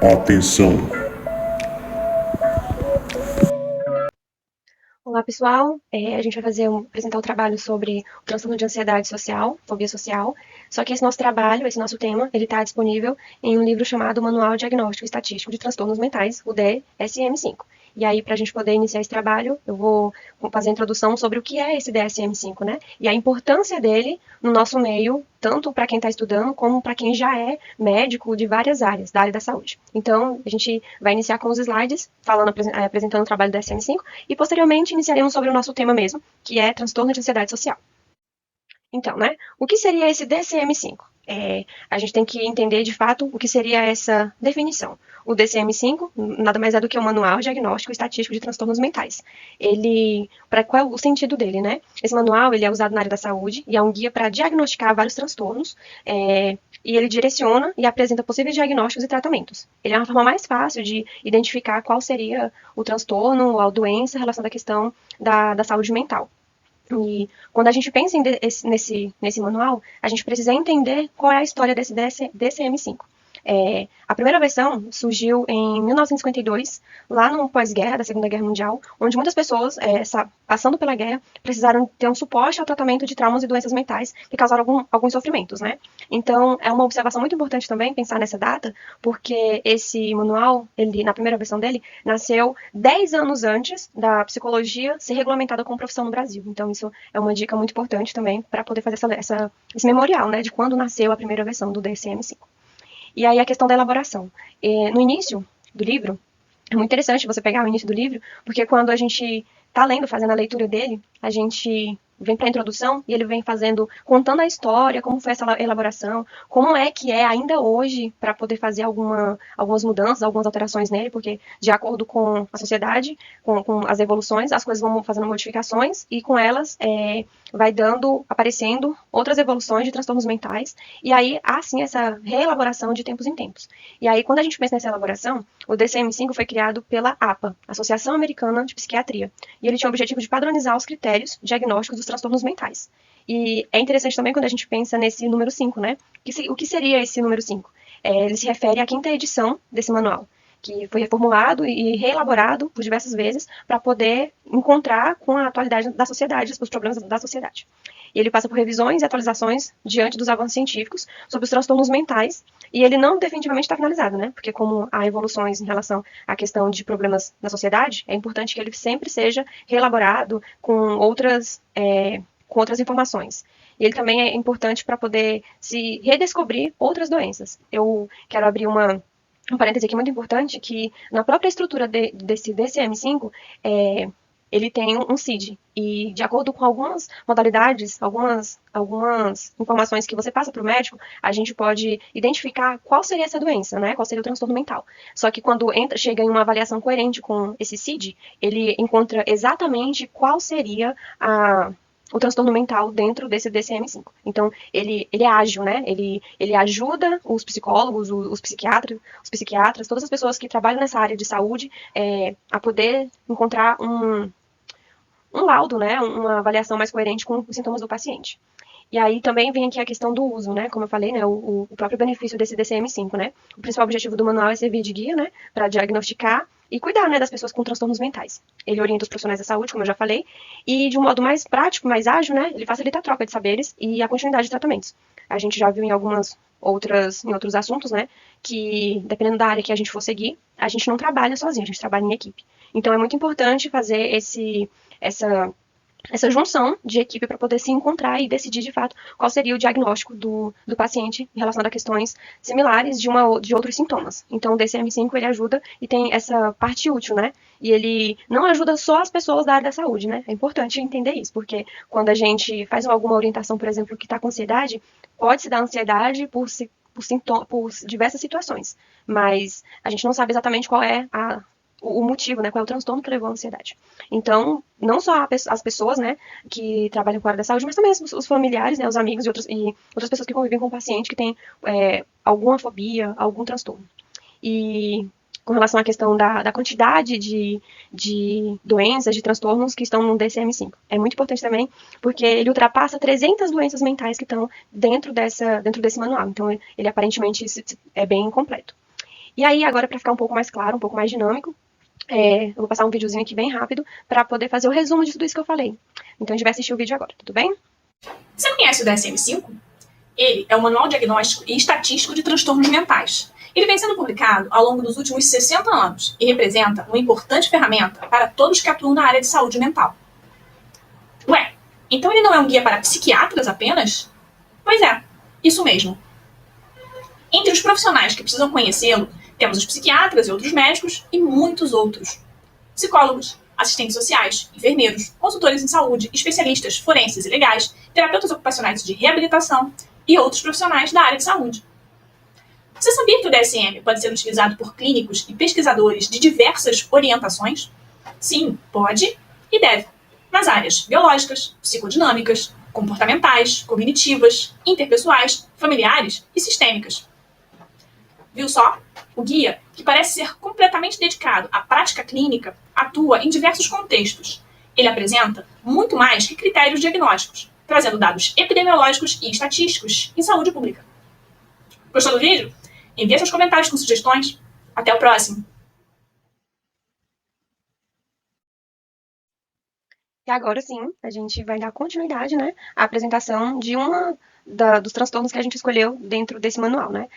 Atenção! Olá, pessoal. A gente vai apresentar um trabalho sobre o transtorno de ansiedade social, fobia social. Só que esse nosso trabalho, esse nosso tema, ele está disponível em um livro chamado Manual Diagnóstico e Estatístico de Transtornos Mentais, o DSM-5. E aí, para a gente poder iniciar esse trabalho, eu vou fazer a introdução sobre o que é esse DSM-5, né? E a importância dele no nosso meio, tanto para quem está estudando, como para quem já é médico de várias áreas, da área da saúde. Então, a gente vai iniciar com os slides, apresentando o trabalho do DSM-5, e posteriormente iniciaremos sobre o nosso tema mesmo, que é transtorno de ansiedade social. Então, né, o que seria esse DSM-5? A gente tem que entender de fato o que seria essa definição. O DSM-5 nada mais é do que o Manual Diagnóstico e Estatístico de Transtornos Mentais. Qual é o sentido dele, né? Esse manual ele é usado na área da saúde e é um guia para diagnosticar vários transtornos, e ele direciona e apresenta possíveis diagnósticos e tratamentos. Ele é uma forma mais fácil de identificar qual seria o transtorno ou a doença relacionada à questão da saúde mental. E quando a gente pensa nesse manual, a gente precisa entender qual é a história desse DSM-5. A primeira versão surgiu em 1952, lá no pós-guerra da Segunda Guerra Mundial, onde muitas pessoas, passando pela guerra, precisaram ter um suporte ao tratamento de traumas e doenças mentais que causaram alguns sofrimentos, né? Então, é uma observação muito importante também pensar nessa data, porque esse manual, na primeira versão dele, nasceu 10 anos antes da psicologia ser regulamentada como profissão no Brasil. Então, isso é uma dica muito importante também para poder fazer esse memorial, né, de quando nasceu a primeira versão do DSM-5. E aí a questão da elaboração. No início do livro, é muito interessante você pegar o início do livro, porque quando a gente está lendo, fazendo a leitura dele, a gente vem para a introdução e ele vem contando a história, como foi essa elaboração, como é que é ainda hoje para poder fazer algumas mudanças, algumas alterações nele, porque de acordo com a sociedade, com as evoluções, as coisas vão fazendo modificações e com elas vai aparecendo outras evoluções de transtornos mentais, e aí há sim essa reelaboração de tempos em tempos. E aí quando a gente pensa nessa elaboração, o DSM-5 foi criado pela APA, Associação Americana de Psiquiatria, e ele tinha o objetivo de padronizar os critérios diagnósticos dos transtornos mentais. E é interessante também quando a gente pensa nesse número 5, né? O que seria esse número 5? Ele se refere à quinta edição desse manual, que foi reformulado e reelaborado por diversas vezes para poder encontrar com a atualidade da sociedade, os problemas da sociedade. E ele passa por revisões e atualizações diante dos avanços científicos sobre os transtornos mentais, e ele não definitivamente está finalizado, né? Porque como há evoluções em relação à questão de problemas na sociedade, é importante que ele sempre seja reelaborado com outras informações. E ele também é importante para poder se redescobrir outras doenças. Eu quero abrir um parêntese aqui muito importante, que na própria estrutura desse DSM-5, ele tem um CID, e de acordo com algumas modalidades, algumas informações que você passa para o médico, a gente pode identificar qual seria essa doença, né? Qual seria o transtorno mental. Só que quando chega em uma avaliação coerente com esse CID, ele encontra exatamente qual seria o transtorno mental dentro desse DSM-5. Então, ele é ágil, né? Ele ajuda os psicólogos, os psiquiatras, todas as pessoas que trabalham nessa área de saúde, a poder encontrar um laudo, né? Uma avaliação mais coerente com os sintomas do paciente. E aí também vem aqui a questão do uso, né? Como eu falei, né? O próprio benefício desse DSM-5, né? O principal objetivo do manual é servir de guia, né? Para diagnosticar e cuidar, né, das pessoas com transtornos mentais. Ele orienta os profissionais da saúde, como eu já falei, e de um modo mais prático, mais ágil, né? Ele facilita a troca de saberes e a continuidade de tratamentos. A gente já viu em outros assuntos, né? Que dependendo da área que a gente for seguir, a gente não trabalha sozinho, a gente trabalha em equipe. Então é muito importante fazer essa junção de equipe para poder se encontrar e decidir de fato qual seria o diagnóstico do paciente relacionado a questões similares de outros sintomas. Então o DSM-5 ele ajuda e tem essa parte útil, né? E ele não ajuda só as pessoas da área da saúde, né? É importante entender isso, porque quando a gente faz alguma orientação, por exemplo, que está com ansiedade, pode se dar ansiedade por diversas situações, mas a gente não sabe exatamente qual é o motivo, né, qual é o transtorno que levou à ansiedade. Então, não só as pessoas, né, que trabalham com a área da saúde, mas também os familiares, né, os amigos e outras pessoas que convivem com o paciente que tem alguma fobia, algum transtorno. E com relação à questão da quantidade de doenças, de transtornos que estão no DSM-5. É muito importante também, porque ele ultrapassa 300 doenças mentais que estão dentro desse manual. Então, ele aparentemente é bem completo. E aí, agora, para ficar um pouco mais claro, um pouco mais dinâmico, eu vou passar um videozinho aqui bem rápido para poder fazer o resumo de tudo isso que eu falei. Então, a gente vai assistir o vídeo agora, tudo bem? Você conhece o DSM-5? Ele é o Manual Diagnóstico e Estatístico de Transtornos Mentais. Ele vem sendo publicado ao longo dos últimos 60 anos e representa uma importante ferramenta para todos que atuam na área de saúde mental. Ué, então ele não é um guia para psiquiatras apenas? Pois é, isso mesmo. Entre os profissionais que precisam conhecê-lo, temos os psiquiatras e outros médicos e muitos outros. Psicólogos, assistentes sociais, enfermeiros, consultores em saúde, especialistas forenses e legais, terapeutas ocupacionais de reabilitação e outros profissionais da área de saúde. Você sabia que o DSM pode ser utilizado por clínicos e pesquisadores de diversas orientações? Sim, pode e deve. Nas áreas biológicas, psicodinâmicas, comportamentais, cognitivas, interpessoais, familiares e sistêmicas. Viu só? O guia, que parece ser completamente dedicado à prática clínica, atua em diversos contextos. Ele apresenta muito mais que critérios diagnósticos, trazendo dados epidemiológicos e estatísticos em saúde pública. Gostou do vídeo? Envie seus comentários com sugestões. Até o próximo! E agora sim, a gente vai dar continuidade, né, à apresentação de dos transtornos que a gente escolheu dentro desse manual, né.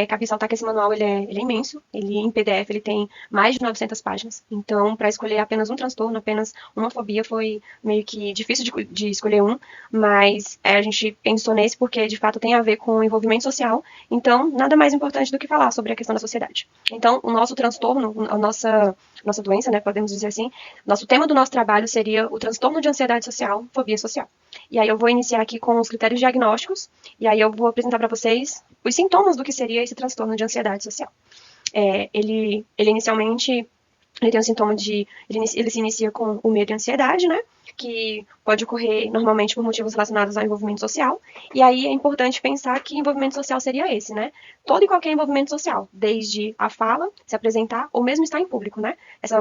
Cabe ressaltar que esse manual ele é imenso, ele em PDF ele tem mais de 900 páginas, então para escolher apenas um transtorno, apenas uma fobia foi meio que difícil de escolher um, mas a gente pensou nesse porque de fato tem a ver com o envolvimento social, então nada mais importante do que falar sobre a questão da sociedade. Então o nosso transtorno, a nossa doença, né, podemos dizer assim, nosso tema do nosso trabalho seria o transtorno de ansiedade social, fobia social. E aí eu vou iniciar aqui com os critérios diagnósticos, e aí eu vou apresentar para vocês os sintomas do que seria esse transtorno de ansiedade social. Ele inicialmente ele tem um sintoma de. Ele se inicia com o medo e a ansiedade, né? Que pode ocorrer normalmente por motivos relacionados ao envolvimento social. E aí é importante pensar que envolvimento social seria esse, né? Todo e qualquer envolvimento social, desde a fala, se apresentar, ou mesmo estar em público, né?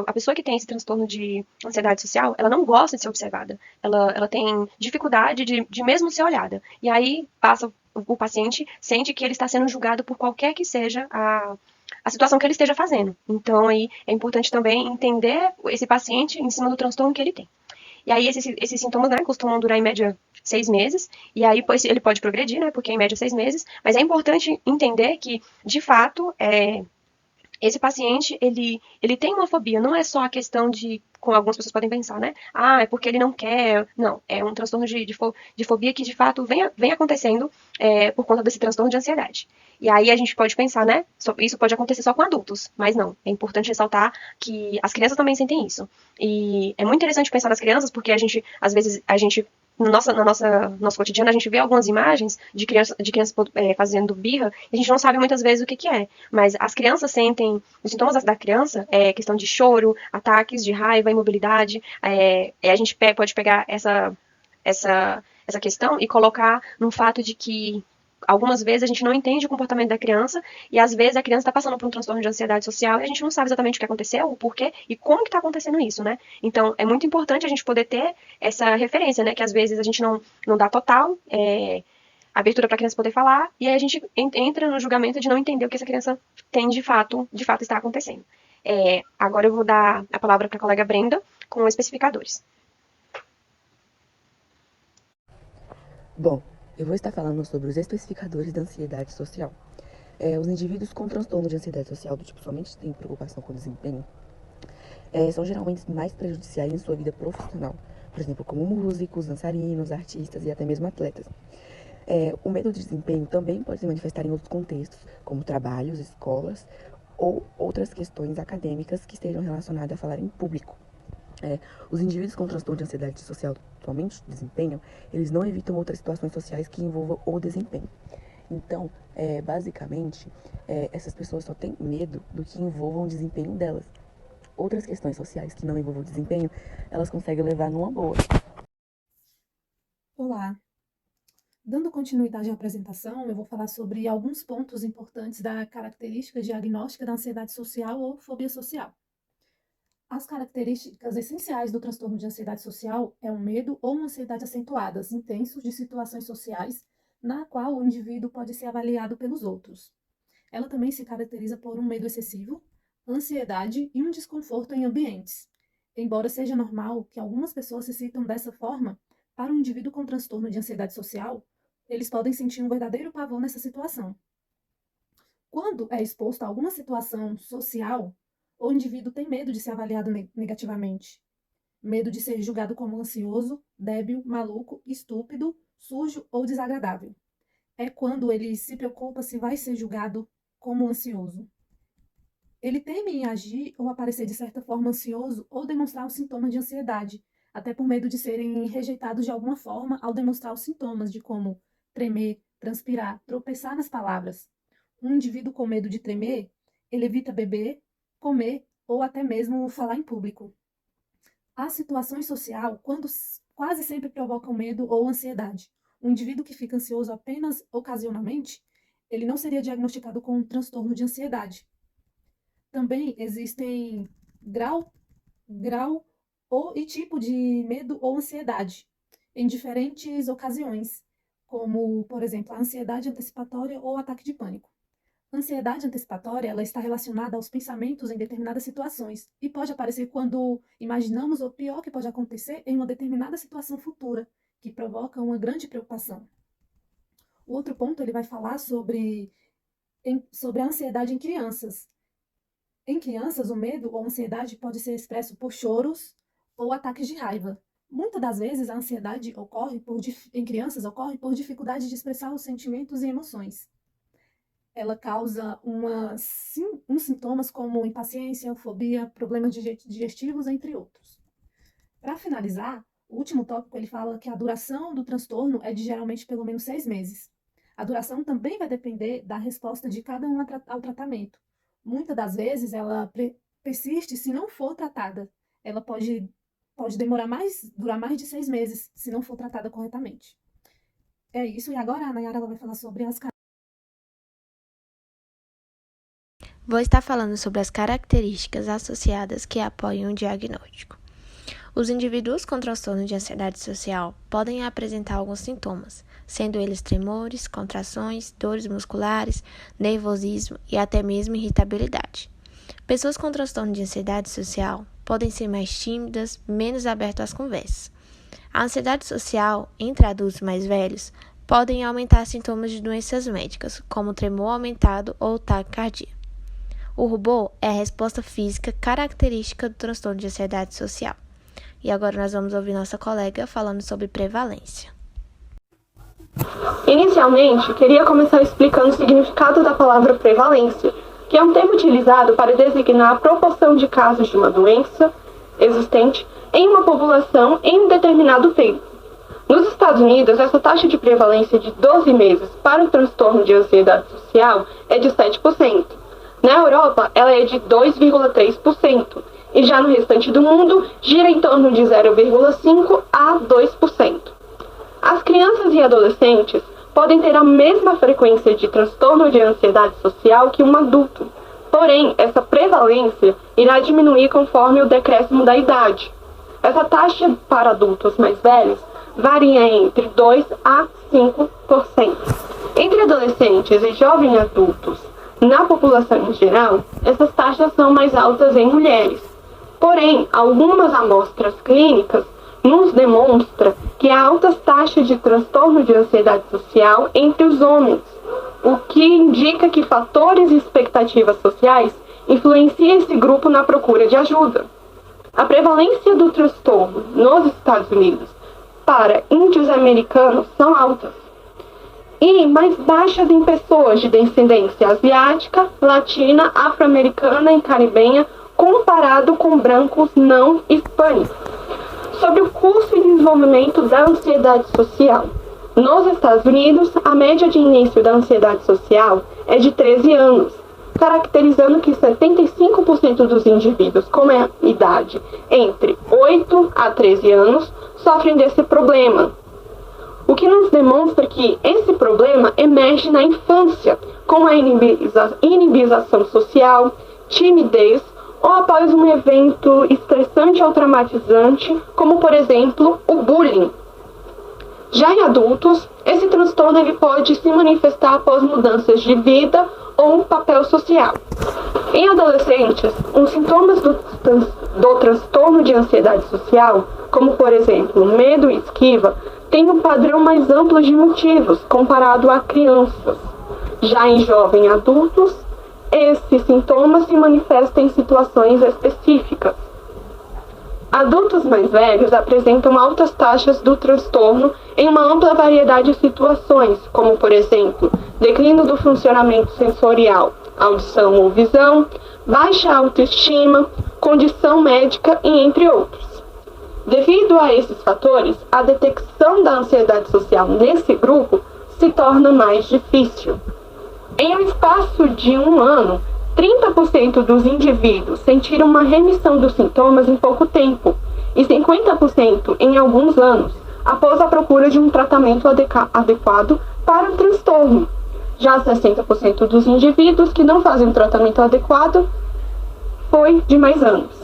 A pessoa que tem esse transtorno de ansiedade social, ela não gosta de ser observada. Ela tem dificuldade de mesmo ser olhada. E aí passa o paciente sente que ele está sendo julgado por qualquer que seja a situação que ele esteja fazendo. Então, aí é importante também entender esse paciente em cima do transtorno que ele tem. E aí, esses sintomas, né, costumam durar em média 6 meses, e aí ele pode progredir, né, porque é em média 6 meses, mas é importante entender que, de fato, esse paciente, ele tem uma fobia, não é só a questão de, como algumas pessoas podem pensar, né? Ah, é porque ele não quer. Não, é um transtorno de fobia que, de fato, vem acontecendo por conta desse transtorno de ansiedade. E aí a gente pode pensar, né? Isso pode acontecer só com adultos, mas não. É importante ressaltar que as crianças também sentem isso. E é muito interessante pensar nas crianças, porque às vezes, no nosso cotidiano, a gente vê algumas imagens de crianças fazendo birra, e a gente não sabe muitas vezes o que que é. Mas as crianças sentem, os sintomas da criança é questão de choro, ataques de raiva, imobilidade. A gente pode pegar essa questão e colocar no fato de que algumas vezes a gente não entende o comportamento da criança e às vezes a criança está passando por um transtorno de ansiedade social e a gente não sabe exatamente o que aconteceu, o porquê e como que está acontecendo isso, né? Então é muito importante a gente poder ter essa referência, né? Que às vezes a gente não dá total abertura para a criança poder falar e aí a gente entra no julgamento de não entender o que essa criança tem de fato está acontecendo. Agora eu vou dar a palavra para a colega Brenda com especificadores. Bom, eu vou estar falando sobre os especificadores da ansiedade social. Os indivíduos com transtorno de ansiedade social do tipo somente têm preocupação com o desempenho são geralmente mais prejudiciais em sua vida profissional, por exemplo, como músicos, dançarinos, artistas e até mesmo atletas. O medo de desempenho também pode se manifestar em outros contextos, como trabalhos, escolas ou outras questões acadêmicas que estejam relacionadas a falar em público. Os indivíduos com transtorno de ansiedade social somente desempenho, eles não evitam outras situações sociais que envolvam o desempenho. Então, basicamente, essas pessoas só têm medo do que envolvam o desempenho delas. Outras questões sociais que não envolvam o desempenho, elas conseguem levar numa boa. Olá! Dando continuidade à apresentação, eu vou falar sobre alguns pontos importantes da característica diagnóstica da ansiedade social ou fobia social. As características essenciais do transtorno de ansiedade social é um medo ou uma ansiedade acentuadas, intensos de situações sociais, na qual o indivíduo pode ser avaliado pelos outros. Ela também se caracteriza por um medo excessivo, ansiedade e um desconforto em ambientes. Embora seja normal que algumas pessoas se sintam dessa forma, para um indivíduo com transtorno de ansiedade social, eles podem sentir um verdadeiro pavor nessa situação. Quando é exposto a alguma situação social, o indivíduo tem medo de ser avaliado negativamente. Medo de ser julgado como ansioso, débil, maluco, estúpido, sujo ou desagradável. É quando ele se preocupa se vai ser julgado como ansioso. Ele teme em agir ou aparecer de certa forma ansioso ou demonstrar os sintomas de ansiedade, até por medo de serem rejeitados de alguma forma ao demonstrar os sintomas de como tremer, transpirar, tropeçar nas palavras. Um indivíduo com medo de tremer, ele evita beber, comer ou até mesmo falar em público. As situações sociais, quase sempre provocam medo ou ansiedade. Um indivíduo que fica ansioso apenas ocasionalmente, ele não seria diagnosticado com um transtorno de ansiedade. Também existem grau e tipo de medo ou ansiedade em diferentes ocasiões, como, por exemplo, a ansiedade antecipatória ou ataque de pânico. A ansiedade antecipatória ela está relacionada aos pensamentos em determinadas situações e pode aparecer quando imaginamos o pior que pode acontecer em uma determinada situação futura, que provoca uma grande preocupação. O outro ponto ele vai falar sobre a ansiedade em crianças. Em crianças, o medo ou ansiedade pode ser expresso por choros ou ataques de raiva. Muitas das vezes, a ansiedade em crianças ocorre por dificuldade de expressar os sentimentos e emoções. Ela causa uns sintomas como impaciência, fobia, problemas digestivos, entre outros. Para finalizar, o último tópico ele fala que a duração do transtorno é de geralmente pelo menos 6 meses. A duração também vai depender da resposta de cada um ao tratamento. Muitas das vezes ela persiste se não for tratada. Ela pode durar mais de 6 meses se não for tratada corretamente. É isso, e agora a Nayara ela vai falar sobre as Vou estar falando sobre as características associadas que apoiam o diagnóstico. Os indivíduos com transtorno de ansiedade social podem apresentar alguns sintomas, sendo eles tremores, contrações, dores musculares, nervosismo e até mesmo irritabilidade. Pessoas com transtorno de ansiedade social podem ser mais tímidas, menos abertas às conversas. A ansiedade social entre adultos mais velhos podem aumentar sintomas de doenças médicas, como tremor aumentado ou taquicardia. O rubor é a resposta física característica do transtorno de ansiedade social. E agora nós vamos ouvir nossa colega falando sobre prevalência. Inicialmente, queria começar explicando o significado da palavra prevalência, que é um termo utilizado para designar a proporção de casos de uma doença existente em uma população em um determinado tempo. Nos Estados Unidos, essa taxa de prevalência de 12 meses para o transtorno de ansiedade social é de 7%. Na Europa, ela é de 2,3%, e já no restante do mundo, gira em torno de 0,5% a 2%. As crianças e adolescentes podem ter a mesma frequência de transtorno de ansiedade social que um adulto, porém, essa prevalência irá diminuir conforme o decréscimo da idade. Essa taxa para adultos mais velhos varia entre 2% a 5%. Entre adolescentes e jovens adultos, na população em geral, essas taxas são mais altas em mulheres. Porém, algumas amostras clínicas nos demonstram que há altas taxas de transtorno de ansiedade social entre os homens, o que indica que fatores e expectativas sociais influenciam esse grupo na procura de ajuda. A prevalência do transtorno nos Estados Unidos para índios americanos são altas, e mais baixas em pessoas de descendência asiática, latina, afro-americana e caribenha, comparado com brancos não hispânicos. Sobre o curso e desenvolvimento da ansiedade social. Nos Estados Unidos, a média de início da ansiedade social é de 13 anos, caracterizando que 75% dos indivíduos com a idade entre 8 a 13 anos sofrem desse problema. O que nos demonstra que esse problema emerge na infância, com a inibização social, timidez ou após um evento estressante ou traumatizante, como por exemplo o bullying. Já em adultos, esse transtorno ele pode se manifestar após mudanças de vida ou papel social. Em adolescentes, os sintomas do transtorno de ansiedade social, como por exemplo medo e esquiva, têm um padrão mais amplo de motivos comparado a crianças. Já em jovens adultos, esses sintomas se manifestam em situações específicas. Adultos mais velhos apresentam altas taxas do transtorno em uma ampla variedade de situações, como, por exemplo, declínio do funcionamento sensorial, audição ou visão, baixa autoestima, condição médica e entre outros. Devido a esses fatores, a detecção da ansiedade social nesse grupo se torna mais difícil. Em um espaço de um ano, 30% dos indivíduos sentiram uma remissão dos sintomas em pouco tempo e 50% em alguns anos, após a procura de um tratamento adequado para o transtorno. Já 60% dos indivíduos que não fazem um tratamento adequado foi de mais anos.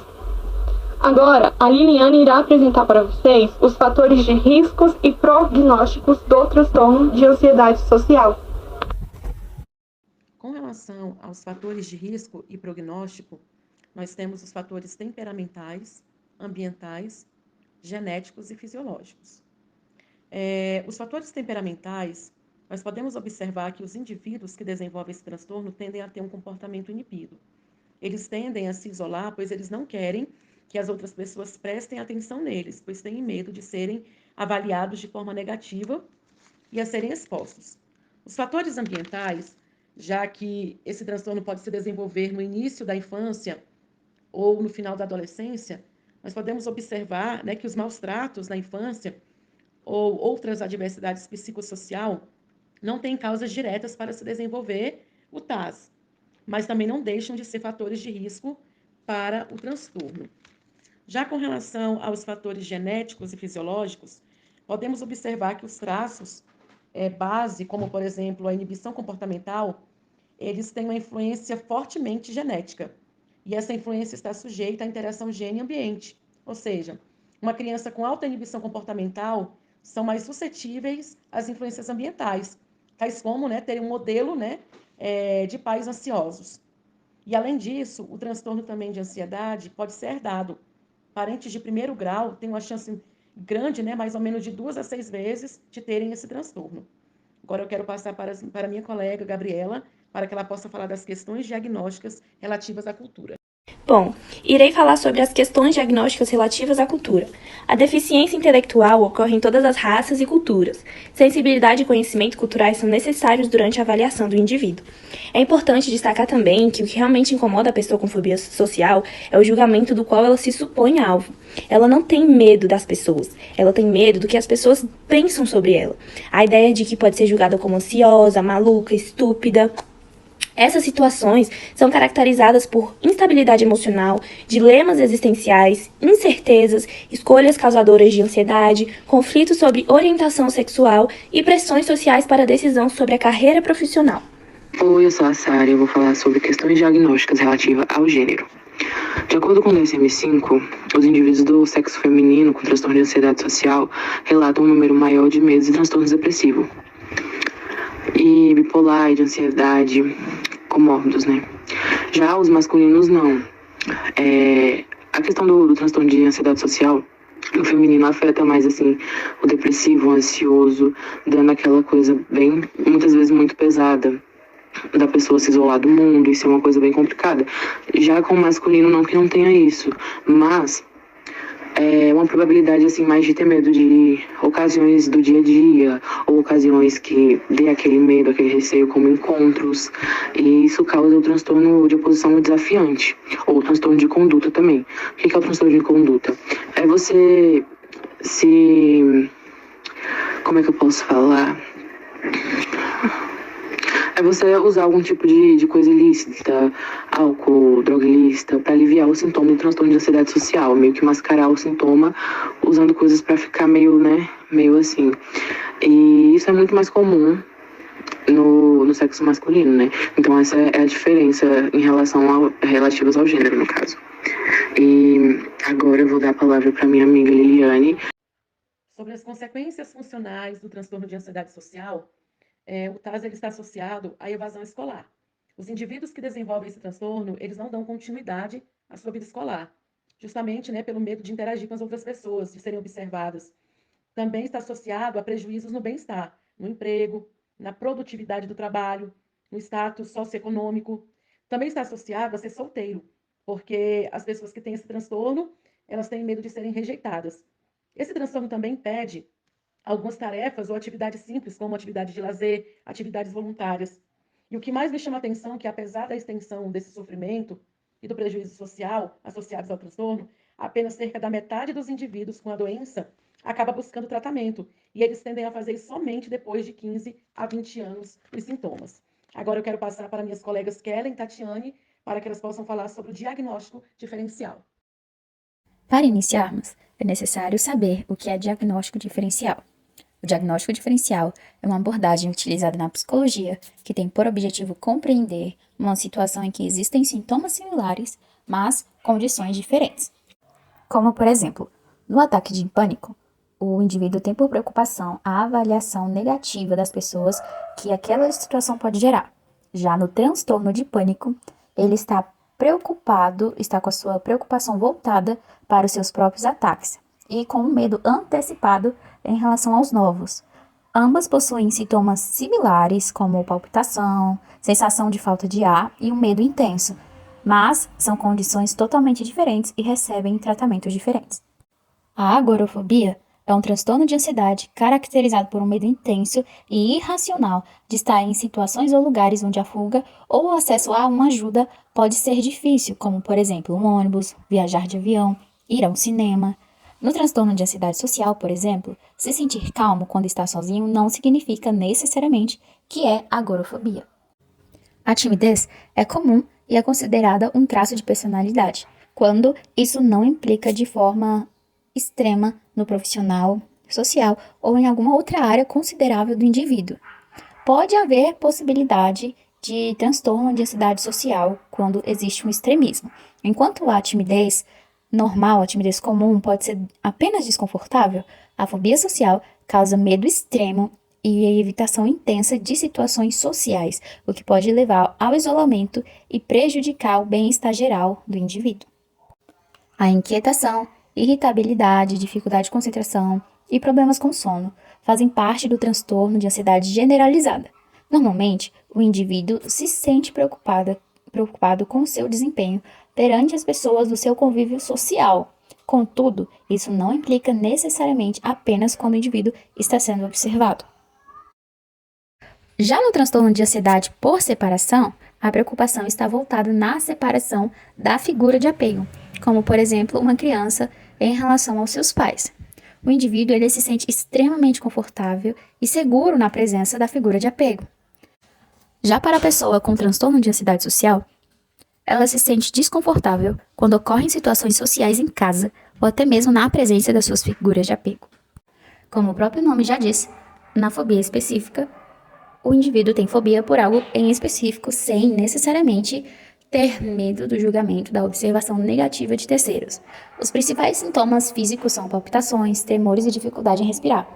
Agora, a Liliane irá apresentar para vocês os fatores de riscos e prognósticos do transtorno de ansiedade social. Com relação aos fatores de risco e prognóstico, nós temos os fatores temperamentais, ambientais, genéticos e fisiológicos. Os fatores temperamentais, nós podemos observar que os indivíduos que desenvolvem esse transtorno tendem a ter um comportamento inibido. Eles tendem a se isolar, pois eles não querem que as outras pessoas prestem atenção neles, pois têm medo de serem avaliados de forma negativa e a serem expostos. Os fatores ambientais, já que esse transtorno pode se desenvolver no início da infância ou no final da adolescência, nós podemos observar, que os maus tratos na infância ou outras adversidades psicossocial não têm causas diretas para se desenvolver o TAS, mas também não deixam de ser fatores de risco para o transtorno. Já com relação aos fatores genéticos e fisiológicos, podemos observar que os traços base, como, por exemplo, a inibição comportamental, eles têm uma influência fortemente genética. E essa influência está sujeita à interação gene-ambiente. Ou seja, uma criança com alta inibição comportamental são mais suscetíveis às influências ambientais, tais como ter um modelo de pais ansiosos. E, além disso, o transtorno também de ansiedade pode ser herdado. Parentes de primeiro grau têm uma chance grande, mais ou menos de 2 a 6 vezes, de terem esse transtorno. Agora eu quero passar para a minha colega, Gabriela, para que ela possa falar das questões diagnósticas relativas à cultura. Bom, irei falar sobre as questões diagnósticas relativas à cultura. A deficiência intelectual ocorre em todas as raças e culturas. Sensibilidade e conhecimento culturais são necessários durante a avaliação do indivíduo. É importante destacar também que o que realmente incomoda a pessoa com fobia social é o julgamento do qual ela se supõe alvo. Ela não tem medo das pessoas, ela tem medo do que as pessoas pensam sobre ela. A ideia de que pode ser julgada como ansiosa, maluca, estúpida. Essas situações são caracterizadas por instabilidade emocional, dilemas existenciais, incertezas, escolhas causadoras de ansiedade, conflitos sobre orientação sexual e pressões sociais para decisão sobre a carreira profissional. Oi, eu sou a Sara e eu vou falar sobre questões diagnósticas relativas ao gênero. De acordo com o DSM-5, os indivíduos do sexo feminino com transtorno de ansiedade social relatam um número maior de medos e transtornos depressivos. E bipolar e de ansiedade comórbidos, Já os masculinos, não. A questão do transtorno de ansiedade social, o feminino afeta mais, o depressivo, o ansioso, dando aquela coisa bem, muitas vezes muito pesada, da pessoa se isolar do mundo, isso é uma coisa bem complicada. Já com o masculino, não que não tenha isso, mas é uma probabilidade, mais de ter medo de ocasiões do dia a dia, ou ocasiões que dê aquele medo, aquele receio, como encontros, e isso causa o transtorno de oposição desafiante, ou o transtorno de conduta também. O que é o transtorno de conduta? É você se... Como é que eu posso falar? É você usar algum tipo de coisa ilícita, álcool, droga ilícita, para aliviar o sintoma do transtorno de ansiedade social, meio que mascarar o sintoma usando coisas para ficar meio assim. E isso é muito mais comum no sexo masculino, Então essa é a diferença em relação relativas ao gênero, no caso. E agora eu vou dar a palavra para minha amiga Liliane. Sobre as consequências funcionais do transtorno de ansiedade social, o TAS ele está associado à evasão escolar. Os indivíduos que desenvolvem esse transtorno, eles não dão continuidade à sua vida escolar, justamente, né, pelo medo de interagir com as outras pessoas, de serem observadas. Também está associado a prejuízos no bem-estar, no emprego, na produtividade do trabalho, no status socioeconômico. Também está associado a ser solteiro, porque as pessoas que têm esse transtorno, elas têm medo de serem rejeitadas. Esse transtorno também impede algumas tarefas ou atividades simples, como atividade de lazer, atividades voluntárias. E o que mais me chama a atenção é que, apesar da extensão desse sofrimento e do prejuízo social associados ao transtorno, apenas cerca da metade dos indivíduos com a doença acaba buscando tratamento, e eles tendem a fazer isso somente depois de 15 a 20 anos os sintomas. Agora eu quero passar para minhas colegas Kellen e Tatiane, para que elas possam falar sobre o diagnóstico diferencial. Para iniciarmos, é necessário saber o que é diagnóstico diferencial. O diagnóstico diferencial é uma abordagem utilizada na psicologia que tem por objetivo compreender uma situação em que existem sintomas similares, mas condições diferentes. Como, por exemplo, no ataque de pânico, o indivíduo tem por preocupação a avaliação negativa das pessoas que aquela situação pode gerar. Já no transtorno de pânico, ele está com a sua preocupação voltada para os seus próprios ataques e com um medo antecipado em relação aos novos. Ambas possuem sintomas similares, como palpitação, sensação de falta de ar e um medo intenso, mas são condições totalmente diferentes e recebem tratamentos diferentes. A agorafobia é um transtorno de ansiedade caracterizado por um medo intenso e irracional de estar em situações ou lugares onde a fuga ou o acesso a uma ajuda pode ser difícil, como, por exemplo, um ônibus, viajar de avião, ir a um cinema. No transtorno de ansiedade social, por exemplo, se sentir calmo quando está sozinho não significa necessariamente que é agorafobia. A timidez é comum e é considerada um traço de personalidade, quando isso não implica de forma extrema no profissional, social ou em alguma outra área considerável do indivíduo. Pode haver possibilidade de transtorno de ansiedade social quando existe um extremismo, enquanto a timidez normal, a timidez comum, pode ser apenas desconfortável. A fobia social causa medo extremo e a evitação intensa de situações sociais, o que pode levar ao isolamento e prejudicar o bem-estar geral do indivíduo. A inquietação, irritabilidade, dificuldade de concentração e problemas com sono fazem parte do transtorno de ansiedade generalizada. Normalmente, o indivíduo se sente preocupado com o seu desempenho perante as pessoas do seu convívio social. Contudo, isso não implica necessariamente apenas quando o indivíduo está sendo observado. Já no transtorno de ansiedade por separação, a preocupação está voltada na separação da figura de apego, como, por exemplo, uma criança em relação aos seus pais. O indivíduo ele se sente extremamente confortável e seguro na presença da figura de apego. Já para a pessoa com transtorno de ansiedade social, ela se sente desconfortável quando ocorrem situações sociais em casa ou até mesmo na presença das suas figuras de apego. Como o próprio nome já diz, na fobia específica, o indivíduo tem fobia por algo em específico sem necessariamente ter medo do julgamento, da observação negativa de terceiros. Os principais sintomas físicos são palpitações, tremores e dificuldade em respirar.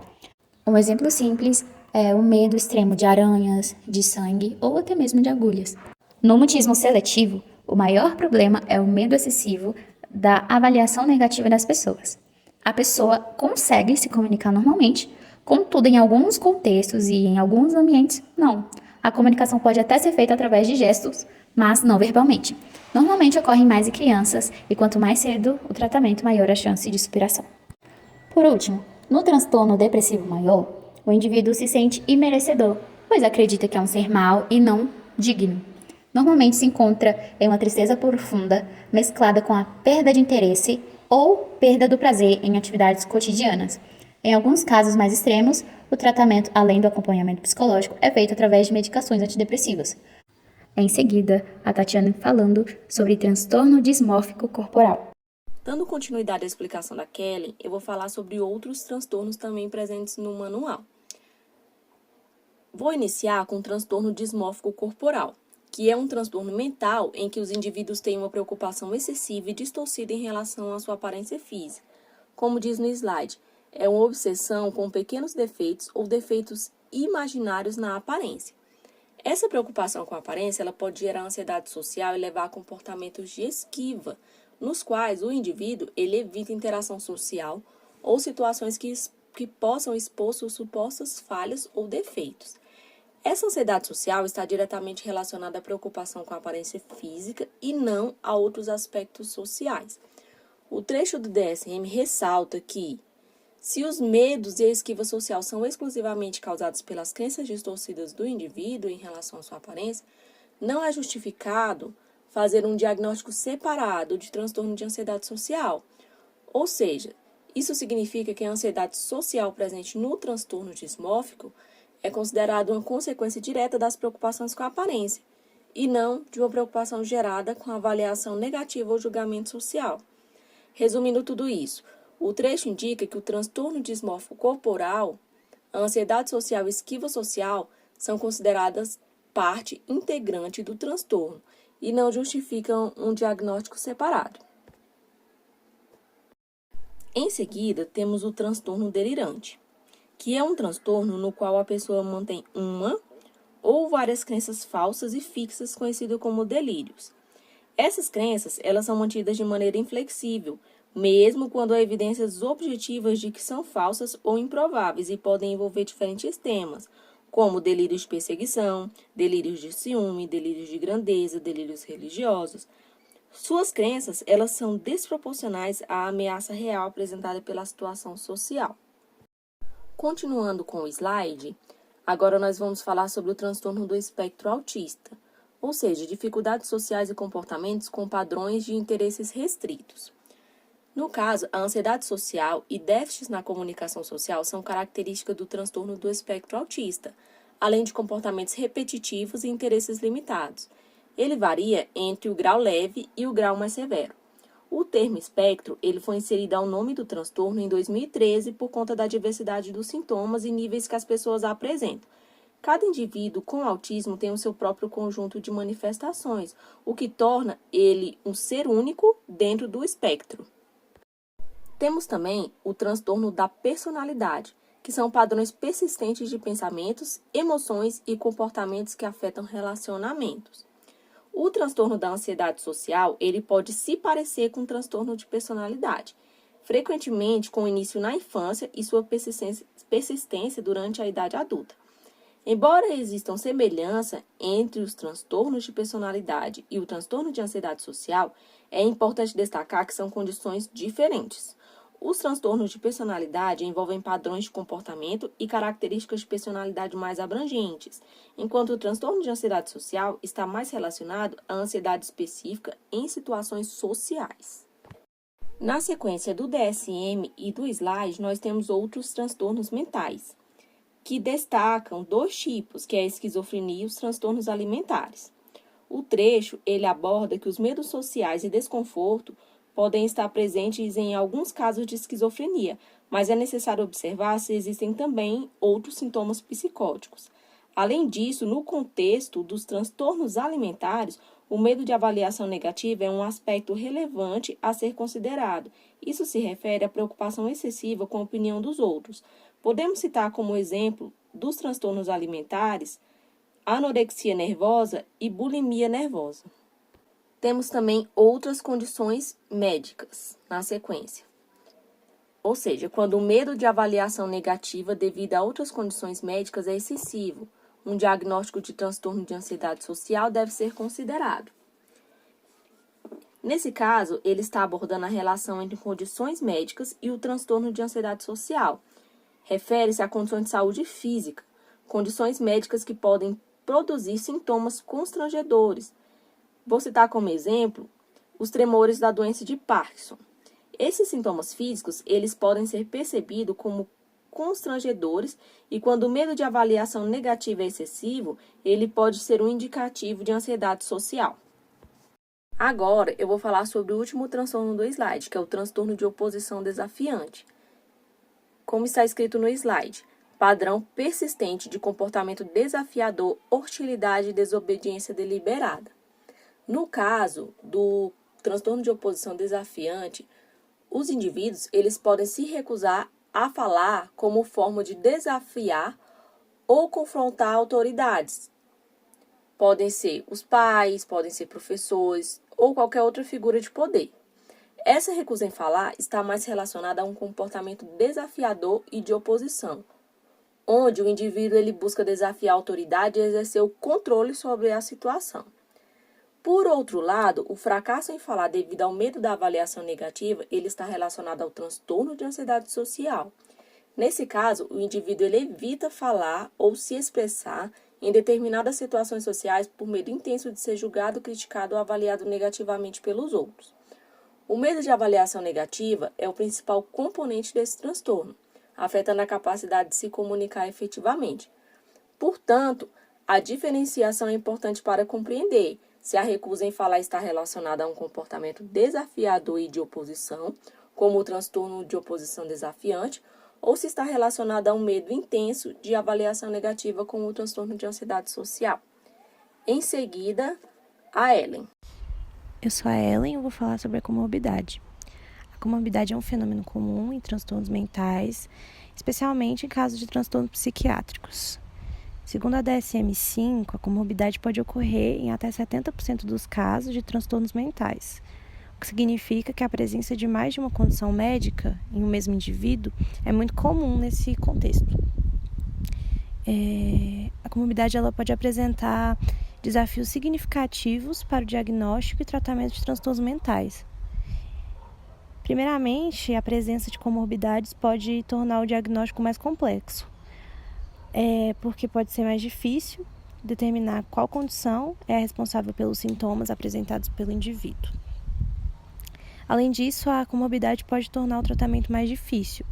Um exemplo simples é o medo extremo de aranhas, de sangue ou até mesmo de agulhas. No mutismo seletivo, o maior problema é o medo excessivo da avaliação negativa das pessoas. A pessoa consegue se comunicar normalmente, contudo, em alguns contextos e em alguns ambientes, não. A comunicação pode até ser feita através de gestos, mas não verbalmente. Normalmente ocorre mais em crianças e quanto mais cedo o tratamento, maior a chance de superação. Por último, no transtorno depressivo maior, o indivíduo se sente imerecedor, pois acredita que é um ser mau e não digno. Normalmente se encontra em uma tristeza profunda, mesclada com a perda de interesse ou perda do prazer em atividades cotidianas. Em alguns casos mais extremos, o tratamento, além do acompanhamento psicológico, é feito através de medicações antidepressivas. Em seguida, a Tatiana falando sobre transtorno dismórfico corporal. Dando continuidade à explicação da Kelly, eu vou falar sobre outros transtornos também presentes no manual. Vou iniciar com o transtorno dismórfico corporal, que é um transtorno mental em que os indivíduos têm uma preocupação excessiva e distorcida em relação à sua aparência física. Como diz no slide, é uma obsessão com pequenos defeitos ou defeitos imaginários na aparência. Essa preocupação com a aparência ela pode gerar ansiedade social e levar a comportamentos de esquiva, nos quais o indivíduo ele evita interação social ou situações que possam expor supostas falhas ou defeitos. Essa ansiedade social está diretamente relacionada à preocupação com a aparência física e não a outros aspectos sociais. O trecho do DSM ressalta que, se os medos e a esquiva social são exclusivamente causados pelas crenças distorcidas do indivíduo em relação à sua aparência, não é justificado fazer um diagnóstico separado de transtorno de ansiedade social. Ou seja, isso significa que a ansiedade social presente no transtorno dismórfico é considerada uma consequência direta das preocupações com a aparência, e não de uma preocupação gerada com a avaliação negativa ou julgamento social. Resumindo tudo isso, o trecho indica que o transtorno dismórfico corporal, a ansiedade social e a esquiva social são consideradas parte integrante do transtorno e não justificam um diagnóstico separado. Em seguida, temos o transtorno delirante, que é um transtorno no qual a pessoa mantém uma ou várias crenças falsas e fixas conhecidas como delírios. Essas crenças elas são mantidas de maneira inflexível, mesmo quando há evidências objetivas de que são falsas ou improváveis e podem envolver diferentes temas, como delírios de perseguição, delírios de ciúme, delírios de grandeza, delírios religiosos. Suas crenças, elas são desproporcionais à ameaça real apresentada pela situação social. Continuando com o slide, agora nós vamos falar sobre o transtorno do espectro autista, ou seja, dificuldades sociais e comportamentos com padrões de interesses restritos. No caso, a ansiedade social e déficits na comunicação social são características do transtorno do espectro autista, além de comportamentos repetitivos e interesses limitados. Ele varia entre o grau leve e o grau mais severo. O termo espectro ele foi inserido ao nome do transtorno em 2013 por conta da diversidade dos sintomas e níveis que as pessoas apresentam. Cada indivíduo com autismo tem o seu próprio conjunto de manifestações, o que torna ele um ser único dentro do espectro. Temos também o transtorno da personalidade, que são padrões persistentes de pensamentos, emoções e comportamentos que afetam relacionamentos. O transtorno da ansiedade social, ele pode se parecer com o transtorno de personalidade, frequentemente com início na infância e sua persistência durante a idade adulta. Embora existam semelhança entre os transtornos de personalidade e o transtorno de ansiedade social, é importante destacar que são condições diferentes. Os transtornos de personalidade envolvem padrões de comportamento e características de personalidade mais abrangentes, enquanto o transtorno de ansiedade social está mais relacionado à ansiedade específica em situações sociais. Na sequência do DSM e do slide, nós temos outros transtornos mentais, que destacam dois tipos, que é a esquizofrenia e os transtornos alimentares. O trecho, ele aborda que os medos sociais e desconforto podem estar presentes em alguns casos de esquizofrenia, mas é necessário observar se existem também outros sintomas psicóticos. Além disso, no contexto dos transtornos alimentares, o medo de avaliação negativa é um aspecto relevante a ser considerado. Isso se refere à preocupação excessiva com a opinião dos outros. Podemos citar como exemplo dos transtornos alimentares, anorexia nervosa e bulimia nervosa. Temos também outras condições médicas na sequência. Ou seja, quando o medo de avaliação negativa devido a outras condições médicas é excessivo, um diagnóstico de transtorno de ansiedade social deve ser considerado. Nesse caso, ele está abordando a relação entre condições médicas e o transtorno de ansiedade social. Refere-se a condições de saúde física, condições médicas que podem produzir sintomas constrangedores. Vou citar como exemplo os tremores da doença de Parkinson. Esses sintomas físicos, eles podem ser percebidos como constrangedores e quando o medo de avaliação negativa é excessivo, ele pode ser um indicativo de ansiedade social. Agora, eu vou falar sobre o último transtorno do slide, que é o transtorno de oposição desafiante. Como está escrito no slide, padrão persistente de comportamento desafiador, hostilidade e desobediência deliberada. No caso do transtorno de oposição desafiante, os indivíduos eles podem se recusar a falar como forma de desafiar ou confrontar autoridades. Podem ser os pais, podem ser professores ou qualquer outra figura de poder. Essa recusa em falar está mais relacionada a um comportamento desafiador e de oposição, onde o indivíduo ele busca desafiar a autoridade e exercer o controle sobre a situação. Por outro lado, o fracasso em falar devido ao medo da avaliação negativa, ele está relacionado ao transtorno de ansiedade social. Nesse caso, o indivíduo ele evita falar ou se expressar em determinadas situações sociais por medo intenso de ser julgado, criticado ou avaliado negativamente pelos outros. O medo de avaliação negativa é o principal componente desse transtorno, afetando a capacidade de se comunicar efetivamente. Portanto, a diferenciação é importante para compreender se a recusa em falar está relacionada a um comportamento desafiador e de oposição, como o transtorno de oposição desafiante, ou se está relacionada a um medo intenso de avaliação negativa, como o transtorno de ansiedade social. Em seguida, a Ellen. Eu sou a Ellen e eu vou falar sobre a comorbidade. A comorbidade é um fenômeno comum em transtornos mentais, especialmente em casos de transtornos psiquiátricos. Segundo a DSM-5, a comorbidade pode ocorrer em até 70% dos casos de transtornos mentais, o que significa que a presença de mais de uma condição médica em um mesmo indivíduo é muito comum nesse contexto. A comorbidade ela pode apresentar desafios significativos para o diagnóstico e tratamento de transtornos mentais. Primeiramente, a presença de comorbidades pode tornar o diagnóstico mais complexo, porque pode ser mais difícil determinar qual condição é responsável pelos sintomas apresentados pelo indivíduo. Além disso, a comorbidade pode tornar o tratamento mais difícil,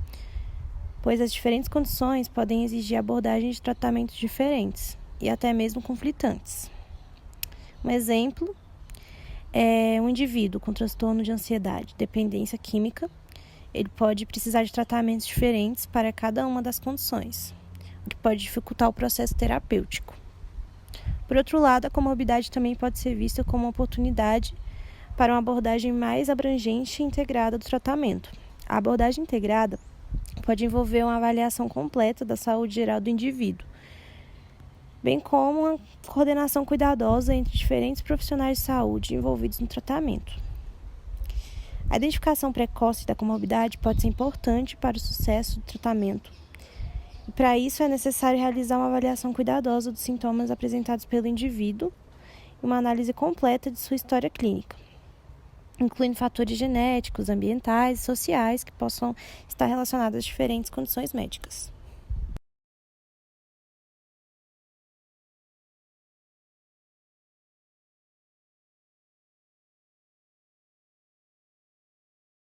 pois as diferentes condições podem exigir abordagens de tratamentos diferentes e até mesmo conflitantes. Um exemplo é um indivíduo com transtorno de ansiedade, dependência química. Ele pode precisar de tratamentos diferentes para cada uma das condições, o que pode dificultar o processo terapêutico. Por outro lado, a comorbidade também pode ser vista como uma oportunidade para uma abordagem mais abrangente e integrada do tratamento. A abordagem integrada pode envolver uma avaliação completa da saúde geral do indivíduo, bem como uma coordenação cuidadosa entre diferentes profissionais de saúde envolvidos no tratamento. A identificação precoce da comorbidade pode ser importante para o sucesso do tratamento. E para isso é necessário realizar uma avaliação cuidadosa dos sintomas apresentados pelo indivíduo e uma análise completa de sua história clínica, incluindo fatores genéticos, ambientais e sociais que possam estar relacionados às diferentes condições médicas.